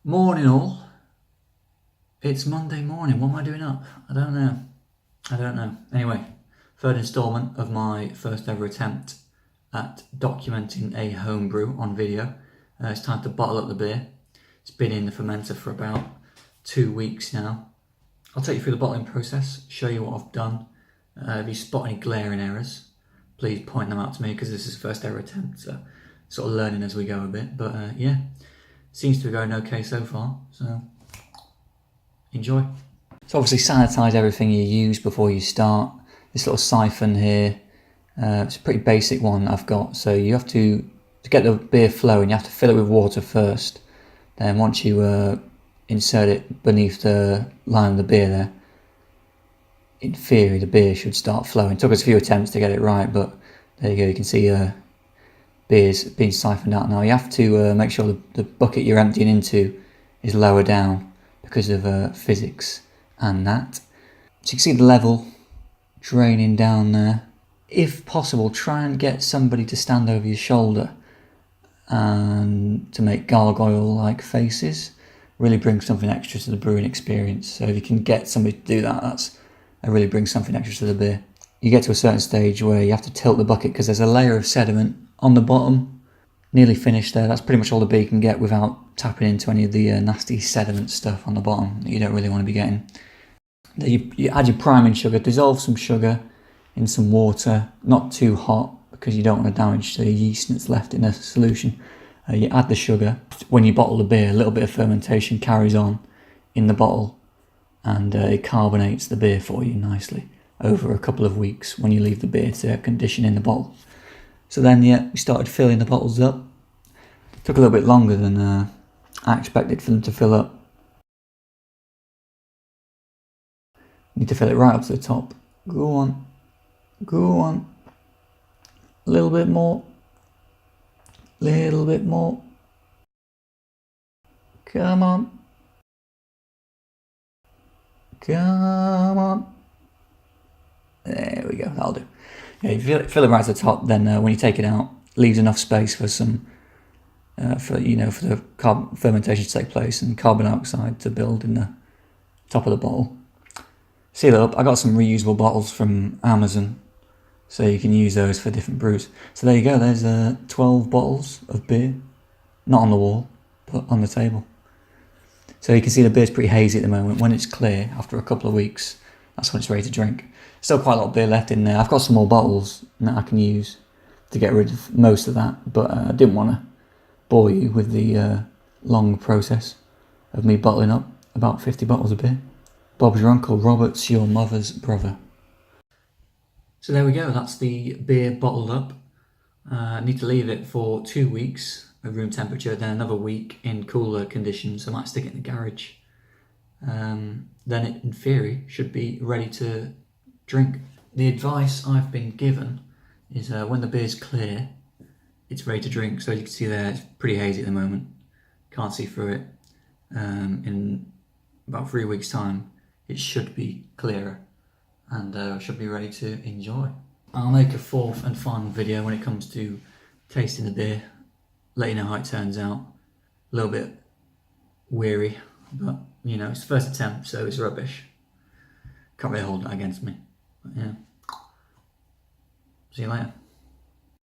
Morning all. It's Monday morning. What am I doing up? I don't know. Anyway, third instalment of my first ever attempt at documenting a homebrew on video. It's time to bottle up the beer. It's been in the fermenter for about 2 weeks now. I'll take you through the bottling process, show you what I've done. If you spot any glaring errors, please point them out to me because this is the first ever attempt, so sort of learning as we go a bit. But yeah, seems to be going okay so far, so enjoy. So obviously sanitize everything you use before you start. This little siphon here, it's a pretty basic one I've got. So you have to get the beer flowing, you have to fill it with water first. Then once you insert it beneath the line of the beer there, in theory the beer should start flowing. It took us a few attempts to get it right, but there you go, you can see beer's being siphoned out now. You have to make sure the bucket you're emptying into is lower down because of physics and that. So you can see the level draining down there. If possible, try and get somebody to stand over your shoulder and to make gargoyle-like faces. Really brings something extra to the brewing experience. So if you can get somebody to do that, that really brings something extra to the beer. You get to a certain stage where you have to tilt the bucket because there's a layer of sediment on the bottom. Nearly finished there. That's pretty much all the beer can get without tapping into any of the nasty sediment stuff on the bottom that you don't really want to be getting. Then you add your priming sugar. Dissolve some sugar in some water, not too hot because you don't want to damage the yeast that's left in the solution. You add the sugar. When you bottle the beer, a little bit of fermentation carries on in the bottle and it carbonates the beer for you nicely over a couple of weeks when you leave the beer to condition in the bottle. So then, yeah, we started filling the bottles up. It took a little bit longer than I expected for them to fill up. You need to fill it right up to the top. Go on. Go on. A little bit more. Little bit more. Come on. Come on. There we go, that'll do. Yeah, you fill it right to the top, then when you take it out, leaves enough space for some, for the fermentation to take place and carbon dioxide to build in the top of the bottle. Seal it up. I got some reusable bottles from Amazon, so you can use those for different brews. So there you go, there's 12 bottles of beer, not on the wall, but on the table. So you can see the beer's pretty hazy at the moment. When it's clear, after a couple of weeks, that's when it's ready to drink. Still quite a lot of beer left in there. I've got some more bottles that I can use to get rid of most of that, but I didn't want to bore you with the long process of me bottling up about 50 bottles of beer. Bob's your uncle, Robert's your mother's brother. So there we go, that's the beer bottled up. I need to leave it for 2 weeks at room temperature, then another week in cooler conditions. I might stick it in the garage. Then it, in theory, should be ready to drink. The advice I've been given is when the beer's clear, it's ready to drink. So as you can see there, it's pretty hazy at the moment. Can't see through it. In about 3 weeks' time, it should be clearer and should be ready to enjoy. I'll make a fourth and final video when it comes to tasting the beer. Let you know how it turns out. A little bit weary, but you know, it's the first attempt, so it's rubbish. Can't really hold that against me. But yeah. See you later.